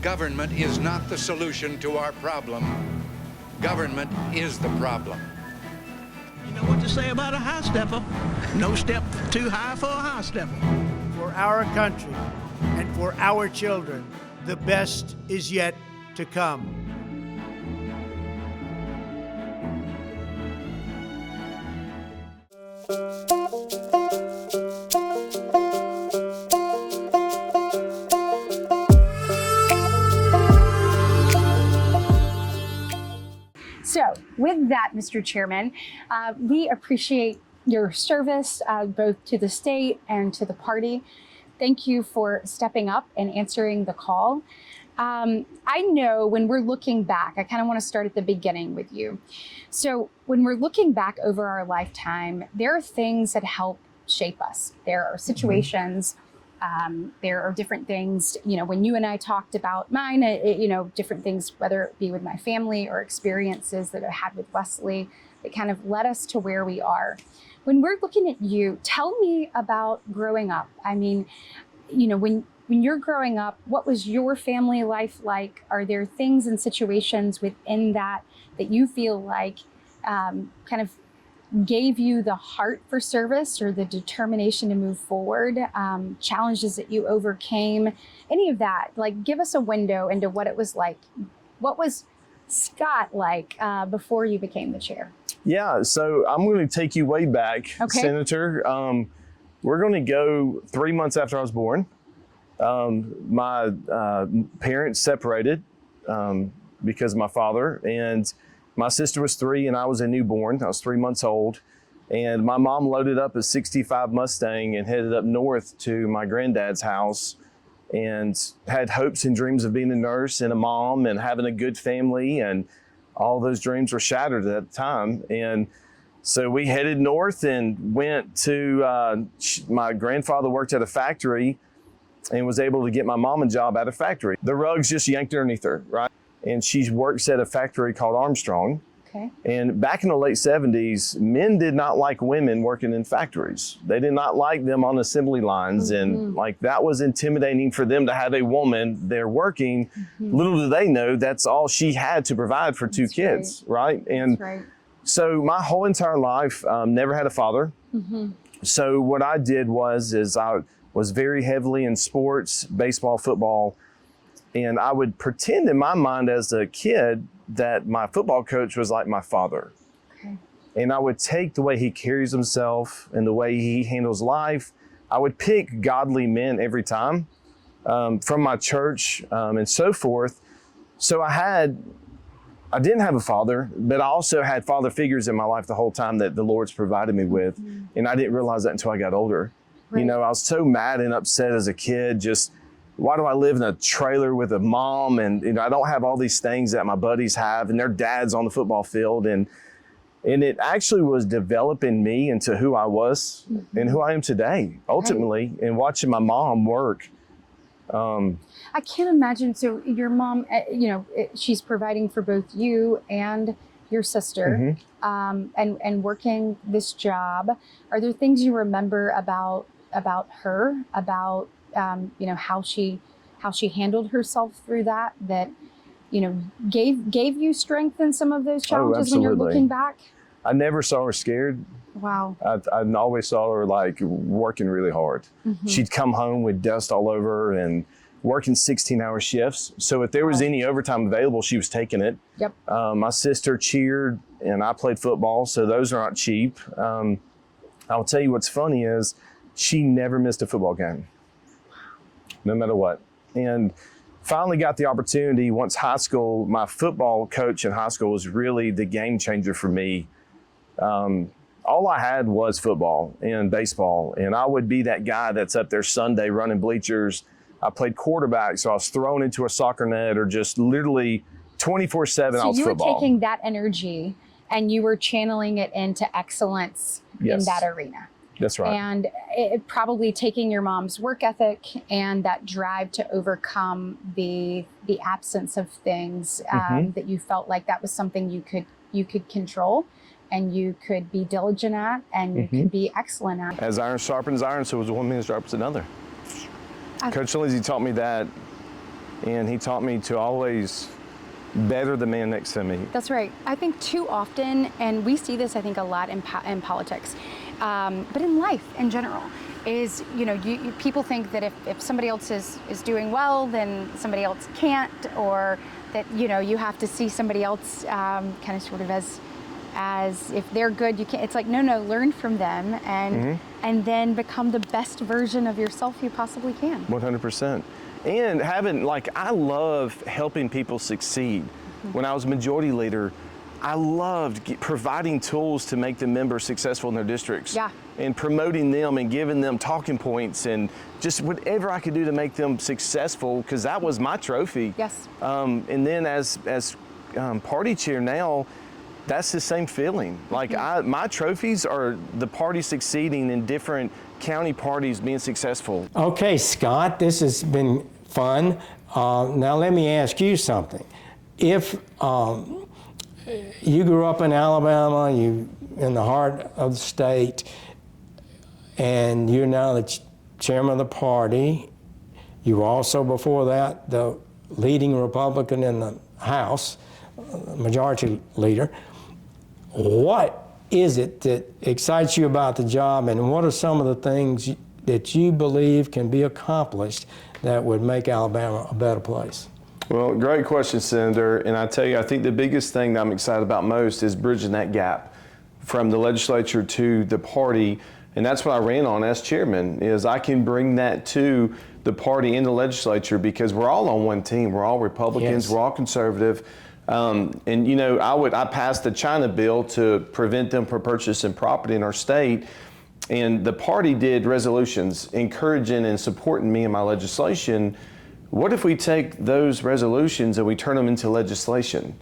Government is not the solution to our problem. Government is the problem. You know what to say about a high stepper? No step too high for a high stepper. For our country and for our children, the best is yet to come. So with that, Mr. Chairman, we appreciate your service both to the state and to the party. Thank you for stepping up and answering the call. I know when we're looking back, I kind of want to start at the beginning with you. So when we're looking back over our lifetime, there are things that help shape us. There are situations, there are different things, you know, when you and I talked about mine, you know, different things, whether it be with my family or experiences that I had with Wesley, that kind of led us to where we are. When we're looking at you, tell me about growing up. I mean, you know, when you're growing up, what was your family life like? Are there things and situations within that you feel like kind of gave you the heart for service or the determination to move forward, challenges that you overcame, any of that? Like, give us a window into what it was like. What was Scott like before you became the chair? Yeah, so I'm going to take you way back, okay. Senator. We're going to go 3 months after I was born. My parents separated because of my father, and my sister was 3 and I was a newborn. I was 3 months old, and my mom loaded up a '65 Mustang and headed up north to my granddad's house and had hopes and dreams of being a nurse and a mom and having a good family, and all those dreams were shattered at the time. And so we headed north and went to, my grandfather worked at a factory and was able to get my mom a job at a factory. The rugs just yanked underneath her, right? And she works at a factory called Armstrong. Okay. And back in the late 70s, men did not like women working in factories. They did not like them on assembly lines. Mm-hmm. And like that was intimidating for them to have a woman there working. Mm-hmm. Little do they know that's all she had to provide for 2 kids, right? And right. So my whole entire life, never had a father. Mm-hmm. So what I did is I was very heavily in sports, baseball, football, and I would pretend in my mind as a kid that my football coach was like my father. Okay. And I would take the way he carries himself and the way he handles life. I would pick godly men every time from my church and so forth. So I didn't have a father, but I also had father figures in my life the whole time that the Lord's provided me with. Mm-hmm. And I didn't realize that until I got older. Right. You know, I was so mad and upset as a kid, just why do I live in a trailer with a mom, and you know, I don't have all these things that my buddies have and their dads on the football field, and it actually was developing me into who I was mm-hmm. and who I am today, ultimately, right. And watching my mom work. I can't imagine. So your mom, you know, she's providing for both you and your sister, mm-hmm. And working this job. Are there things you remember about her, about you know, how she handled herself through that, you know, gave you strength in some of those challenges when you're looking back? I never saw her scared. Wow. I always saw her like working really hard. Mm-hmm. She'd come home with dust all over and working 16-hour shifts. So if there was any overtime available, she was taking it. Yep. My sister cheered and I played football, so those are not cheap. I'll tell you what's funny is she never missed a football game. No matter what. And finally got the opportunity once high school. My football coach in high school was really the game changer for me. All I had was football and baseball, and I would be that guy that's up there Sunday running bleachers. I played quarterback, so I was thrown into a soccer net or just literally 24/7 I was football. So you were taking that energy and you were channeling it into excellence in that arena. That's right. And probably taking your mom's work ethic and that drive to overcome the absence of things that you felt like that was something you could control and you could be diligent at and you could be excellent at. As iron sharpens iron, so was one man sharpens another. Coach Lindsay taught me that and he taught me to always better the man next to me. That's right. I think too often, and we see this, I think, a lot in politics, but in life in general, is, people think that if somebody else is doing well, then somebody else can't, or that, you have to see somebody else kind of sort of as if they're good, you can't. It's like, no, learn from them and then become the best version of yourself you possibly can. 100%. And I love helping people succeed. When I was majority leader, I loved providing tools to make the members successful in their districts. Yeah. And promoting them and giving them talking points and just whatever I could do to make them successful, because that was my trophy. Yes. And then as party chair now, that's the same feeling. Like my trophies are the party succeeding in different county parties being successful. Okay, Scott, this has been fun. Now let me ask you something. If you grew up in Alabama, you in the heart of the state, and you're now the chairman of the party, you were also before that the leading Republican in the House, majority leader. What is it that excites you about the job, and what are some of the things that you believe can be accomplished that would make Alabama a better place? Well, great question, Senator. And I tell you, I think the biggest thing that I'm excited about most is bridging that gap from the legislature to the party. And that's what I ran on as chairman, is I can bring that to the party in the legislature, because we're all on one team. We're all Republicans. Yes. We're all conservative. I passed the China bill to prevent them from purchasing property in our state. And the party did resolutions encouraging and supporting me in my legislation. What if we take those resolutions and we turn them into legislation?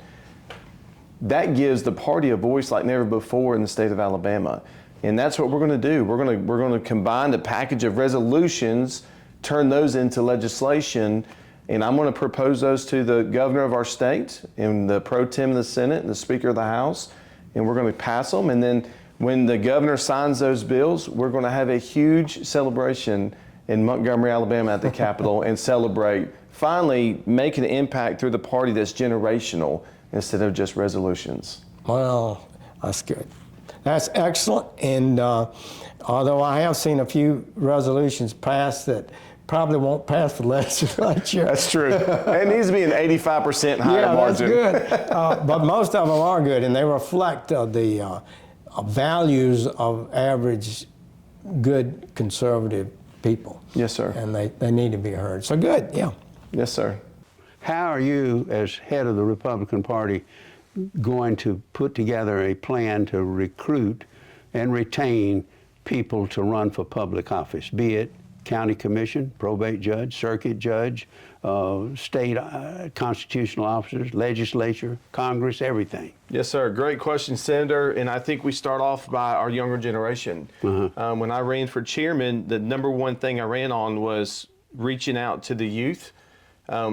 That gives the party a voice like never before in the state of Alabama. And that's what we're going to do. We're going to combine the package of resolutions, turn those into legislation, and I'm going to propose those to the governor of our state and the pro tem of the Senate and the Speaker of the House, and we're going to pass them. And then when the governor signs those bills, we're going to have a huge celebration in Montgomery, Alabama at the Capitol and celebrate finally making an impact through the party that's generational instead of just resolutions. Well, that's good. That's excellent. And although I have seen a few resolutions passed that probably won't pass the legislature. That's true. It needs to be an 85% higher margin. Yeah, that's good. But most of them are good, and they reflect the values of average good conservative people. Yes, sir. And they need to be heard. So good, yeah. Yes, sir. How are you, as head of the Republican Party, going to put together a plan to recruit and retain people to run for public office, be it county commission, probate judge, circuit judge, state constitutional officers, legislature, Congress, everything? Yes, sir. Great question, Senator. And I think we start off by our younger generation. When I ran for chairman, the number one thing I ran on was reaching out to the youth.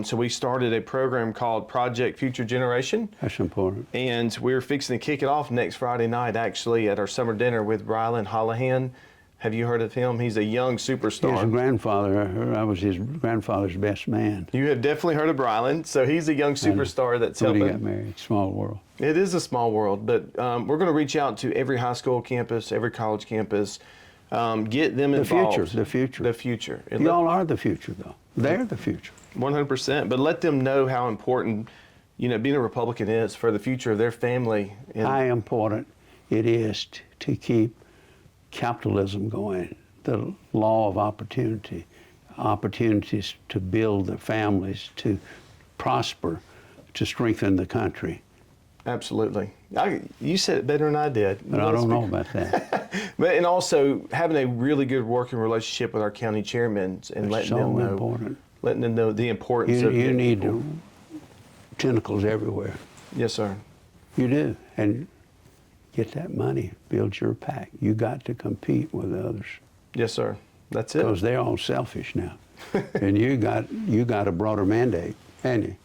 So we started a program called Project Future Generation. That's important. And we're fixing to kick it off next Friday night, actually, at our summer dinner with Rylan Hollahan. Have you heard of him? He's a young superstar. His grandfather, I was his grandfather's best man. You have definitely heard of Rylan. So he's a young superstar that's When helping. he got married, small world. It is a small world, but we're going to reach out to every high school campus, every college campus, get them involved. The future. The future. Y'all are the future, though. They're the future. 100%. But let them know how important, being a Republican is for the future of their family. How important it is to keep capitalism going, the law of opportunity, opportunities to build their families, to prosper, to strengthen the country. Absolutely. You said it better than I did. But I don't know about that. And also having a really good working relationship with our county chairmen and letting them know the importance of you need tentacles everywhere. Yes, sir. You do. And get that money, build your pack. You got to compete with others. Yes, sir. That's it. Because they're all selfish now. And you got a broader mandate, and you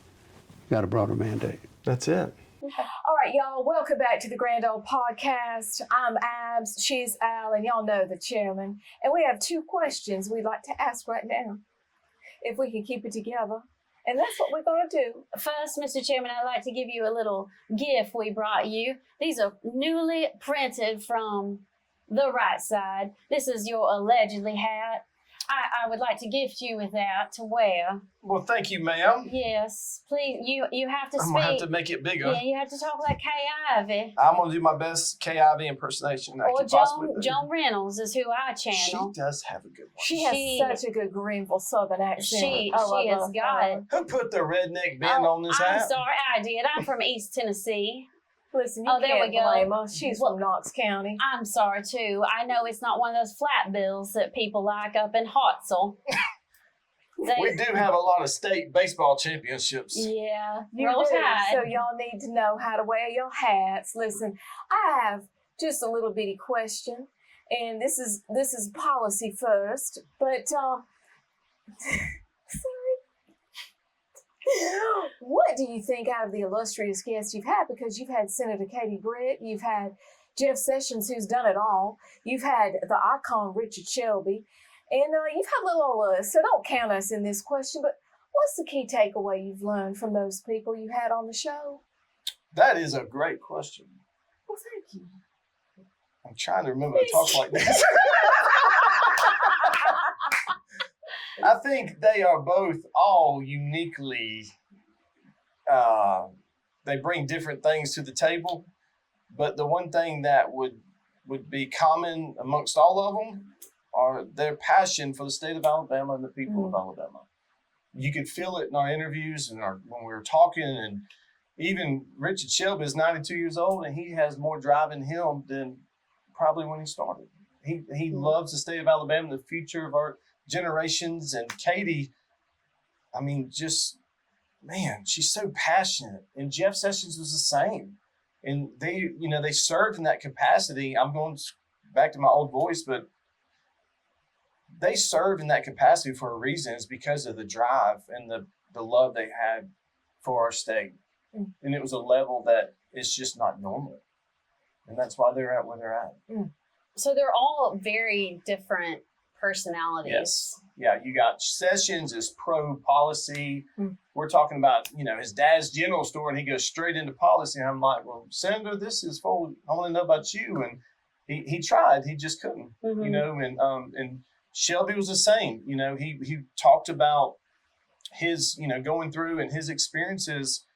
got a broader mandate. That's it. All right, y'all, welcome back to the Grand Old Podcast. I'm Abs, she's Al, and y'all know the chairman. And we have two questions we'd like to ask right now. If we can keep it together. And that's what we're going to do. First, Mr. Chairman, I'd like to give you a little gift we brought you. These are newly printed from the right side. This is your allegedly hat. I would like to gift you with that to wear. Well, thank you, ma'am. Yes, please. You have to speak. I'm gonna have to make it bigger. Yeah, you have to talk like Kay Ivey. I'm gonna do my best KIV impersonation I Or can possibly do. Joan Reynolds is who I channel. She does have a good one. She has such a good Greenville Southern accent. She I has love got her. it. Who put the redneck bend on this I'm hat? sorry, I did. I'm from East Tennessee. Listen, you Oh, there can't we go. blame her. She's from Knox County. I'm sorry too. I know it's not one of those flat bills that people like up in Hartselle. We do have a lot of state baseball championships. Yeah, You roll do. tide. So y'all need to know how to wear your hats. Listen, I have just a little bitty question, and this is policy first, but sorry. What do you think out of the illustrious guests you've had? Because you've had Senator Katie Britt, you've had Jeff Sessions, who's done it all, you've had the icon Richard Shelby, and you've had little old us. So don't count us in this question, but what's the key takeaway you've learned from those people you had on the show? That is a great question. Well, thank you. I'm trying to remember to talk like this. I think they are both all uniquely, they bring different things to the table. But the one thing that would be common amongst all of them are their passion for the state of Alabama and the people of Alabama. You could feel it in our interviews and when we were talking, and even Richard Shelby is 92 years old and he has more drive in him than probably when he started. He loves the state of Alabama, the future of our generations. And Katie, I mean, just, man, she's so passionate. And Jeff Sessions was the same. And they served in that capacity. I'm going back to my old voice, but they served in that capacity for a reason. It's because of the drive and the love they had for our state. And it was a level that is just not normal. And that's why they're at where they're at. So they're all very different personalities. Yes. Yeah, you got Sessions is pro-policy. We're talking about, his dad's general store, and he goes straight into policy. And I'm like, well, Senator, this is for, I want to know about you. And he tried, he just couldn't, and Shelby was the same. He talked about his, going through and his experiences,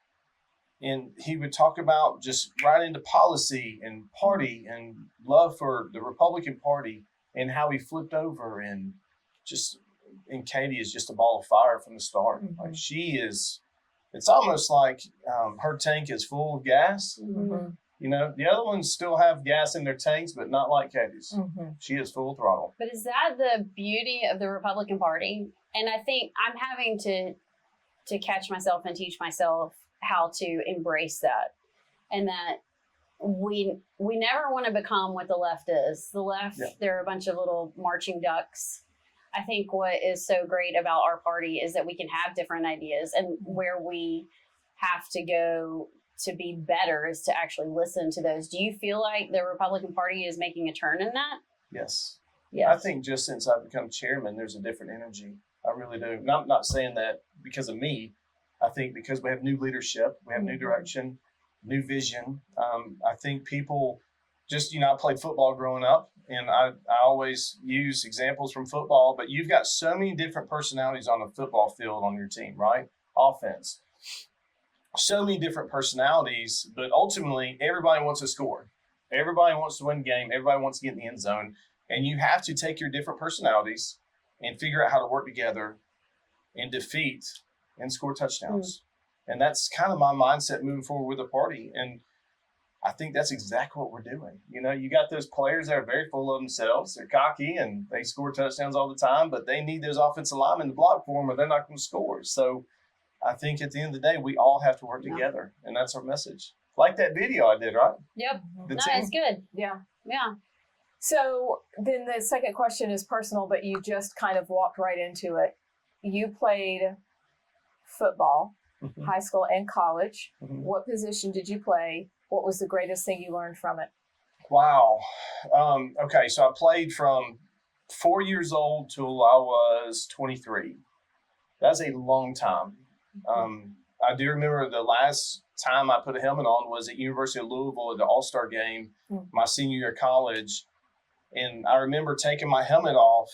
and he would talk about just right into policy and party and love for the Republican Party and how he flipped over, and Katie is just a ball of fire from the start. Like it's almost like her tank is full of gas. The other ones still have gas in their tanks, but not like Katie's. She is full throttle. But is that the beauty of the Republican Party? And I think I'm having to catch myself and teach myself how to embrace that, and that we never want to become what the left is. The left, they're a bunch of little marching ducks. I think what is so great about our party is that we can have different ideas, and where we have to go to be better is to actually listen to those. Do you feel like the Republican Party is making a turn in that? Yes. Yes. I think just since I've become chairman, there's a different energy. I really do. And I'm not saying that because of me. I think because we have new leadership, we have new direction, new vision. I think people just, I played football growing up, and I always use examples from football, but you've got so many different personalities on a football field on your team, right? Offense. So many different personalities, but ultimately everybody wants to score. Everybody wants to win the game. Everybody wants to get in the end zone. And you have to take your different personalities and figure out how to work together and defeat and score touchdowns. And that's kind of my mindset moving forward with the party. And I think that's exactly what we're doing. You got those players that are very full of themselves. They're cocky and they score touchdowns all the time, but they need those offensive linemen to block for them or they're not going to score. So I think at the end of the day, we all have to work together. And that's our message. Like that video I did, right? Yep. The No, team? it's good. Yeah. Yeah. So then the second question is personal, but you just kind of walked right into it. You played football, high school and college. What position did you play? What was the greatest thing you learned from it? Wow. Okay, so I played from 4 years old till I was 23. That's a long time. I do remember the last time I put a helmet on was at University of Louisville at the All-Star game, my senior year of college. And I remember taking my helmet off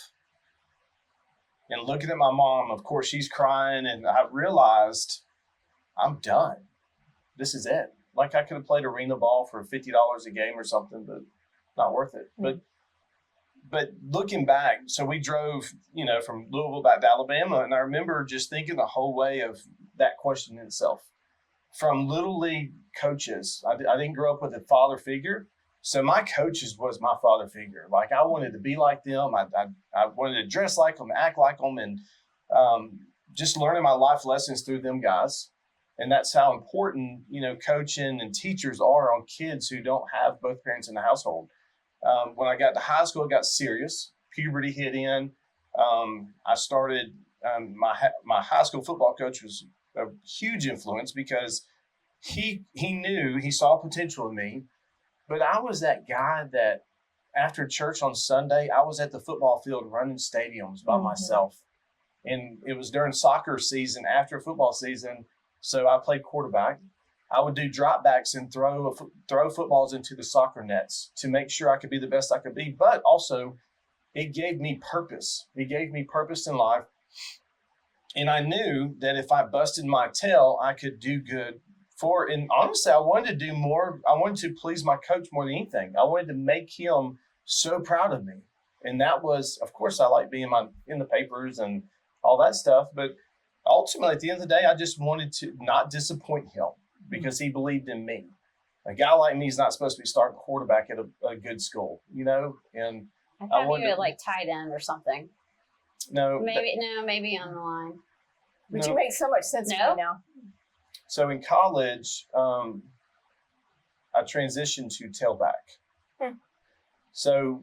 and looking at my mom. Of course, she's crying, and I realized I'm done. This is it. Like, I could have played arena ball for $50 a game or something, but not worth it. But looking back, so we drove, from Louisville back to Alabama, and I remember just thinking the whole way of that question in itself. From Little League coaches, I didn't grow up with a father figure, so my coaches was my father figure. Like, I wanted to be like them. I wanted to dress like them, act like them, and just learning my life lessons through them guys. And that's how important, coaching and teachers are on kids who don't have both parents in the household. When I got to high school, it got serious. Puberty hit in. I started, my high school football coach was a huge influence because he saw potential in me. But I was that guy that after church on Sunday, I was at the football field running stadiums by myself. And it was during soccer season, after football season. So I played quarterback. I would do dropbacks and throw footballs into the soccer nets to make sure I could be the best I could be. But also, it gave me purpose. It gave me purpose in life. And I knew that if I busted my tail, I could do good and honestly, I wanted to do more. I wanted to please my coach more than anything. I wanted to make him so proud of me. And that was, of course, I like being in the papers and all that stuff. But ultimately, at the end of the day, I just wanted to not disappoint him because he believed in me. A guy like me is not supposed to be starting quarterback at a good school, And I thought you were like tight end or something. No. Maybe on the line. But you make so much sense to me now. So in college, I transitioned to tailback. So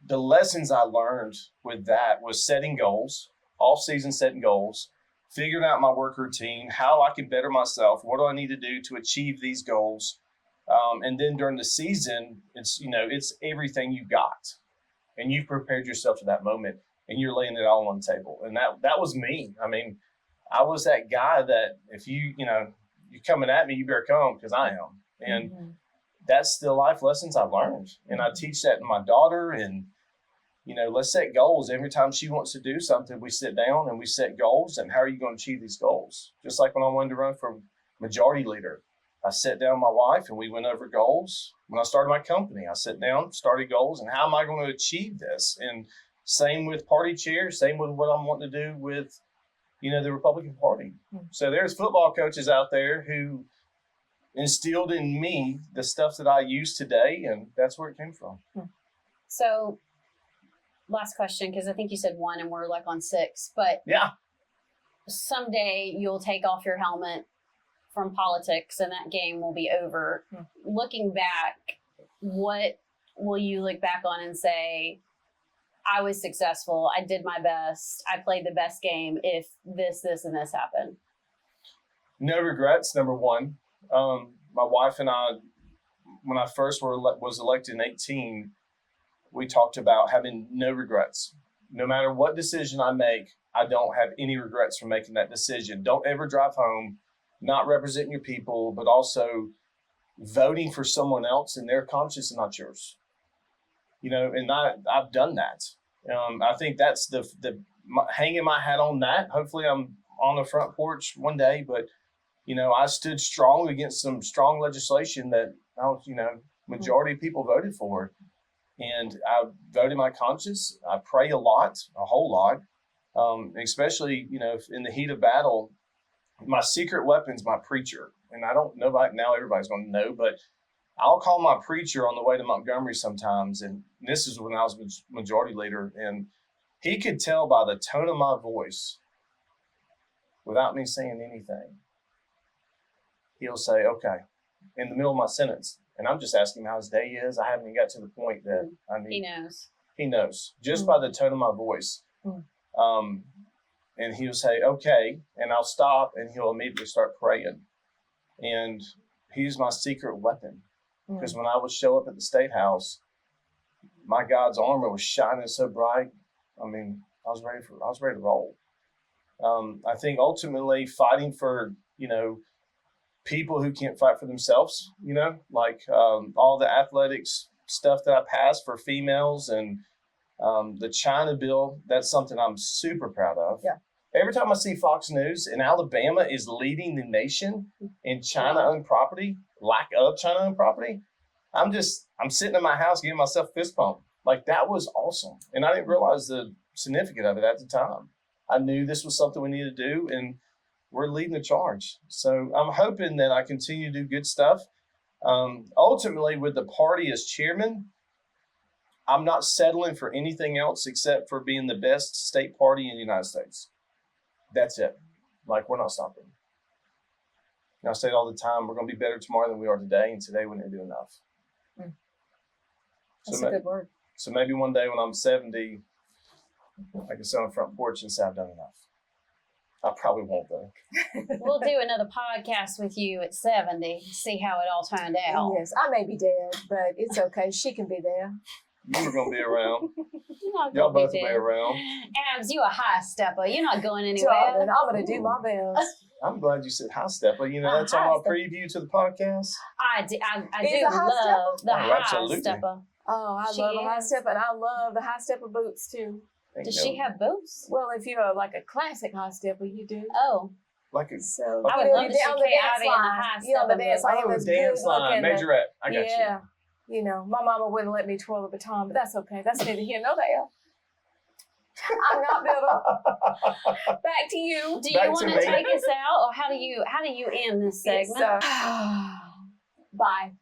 the lessons I learned with that was setting goals, off-season setting goals, figuring out my work routine, how I can better myself, what do I need to do to achieve these goals. And then during the season, it's everything you got. And you've prepared yourself for that moment, and you're laying it all on the table. And that was me. I mean, I was that guy that if you're coming at me, you better come because I am. And that's the life lessons I've learned. And I teach that to my daughter. And, let's set goals. Every time she wants to do something, we sit down and we set goals. And how are you going to achieve these goals? Just like when I wanted to run for majority leader, I sat down with my wife and we went over goals. When I started my company, I sat down, started goals. And how am I going to achieve this? And same with party chair, same with what I'm wanting to do with the Republican Party. So there's football coaches out there who instilled in me the stuff that I use today, and that's where it came from. So last question, because I think you said 1 and we're like on 6, but yeah, someday you'll take off your helmet from politics and that game will be over. Looking back, what will you look back on and say, I was successful. I did my best. I played the best game if this, and this happened? No regrets, number one. My wife and I, when I first was elected in 2018, we talked about having no regrets. No matter what decision I make, I don't have any regrets for making that decision. Don't ever drive home not representing your people, but also voting for someone else in their conscience and not yours. And I've done that. I think that's the hanging my hat on that. Hopefully I'm on the front porch one day, but, I stood strong against some strong legislation that majority of people voted for. And I voted my conscience. I pray a whole lot, especially, in the heat of battle. My secret weapon's my preacher. And I don't know about now, everybody's going to know, but I'll call my preacher on the way to Montgomery sometimes. And this is when I was majority leader. And he could tell by the tone of my voice, without me saying anything, he'll say, okay, in the middle of my sentence. And I'm just asking him how his day is. I haven't even got to the point that I need. He knows. He knows just by the tone of my voice. And he'll say, okay. And I'll stop and he'll immediately start praying. And he's my secret weapon. Because when I would show up at the State House, my God's armor was shining so bright. I mean, I was ready to roll. I think ultimately fighting for, people who can't fight for themselves, like all the athletics stuff that I passed for females and the China bill, that's something I'm super proud of. Yeah. Every time I see Fox News and Alabama is leading the nation in China-owned property, lack of China-owned property, I'm sitting in my house giving myself a fist pump. Like, that was awesome. And I didn't realize the significance of it at the time. I knew this was something we needed to do, and we're leading the charge. So I'm hoping that I continue to do good stuff. Ultimately, with the party as chairman, I'm not settling for anything else except for being the best state party in the United States. That's it. Like, we're not stopping. And I say it all the time, we're going to be better tomorrow than we are today, and today we didn't do enough. That's a good word. So maybe one day when I'm 70, I can sit on the front porch and say I've done enough. I probably won't, though. We'll do another podcast with you at 70, see how it all turned out. Yes, I may be dead, but it's okay. She can be there. You were going to be around. You're not Y'all gonna both will be dead. around. Abs, you a high stepper. You're not going anywhere. Jordan, I'm going to do my best. I'm glad you said high stepper. That's on my preview to the podcast. I do Is a high love the Oh, high absolutely. stepper. Oh, I She love a high is. stepper, and I love the high stepper boots too. Does she have boots? Well, if you're like a classic high stepper, you do. Oh, Like a So I would you're love to see on the Kay dance Ivey in the line. high You're on the stepper dance line. oh, Those dance good line, looking- majorette. I got yeah. You know, my mama wouldn't let me twirl the baton, but that's okay. That's neither here nor there. I'm not bitter. Back to you. do Back you to want to me. take us out, or how do you end this segment? Bye.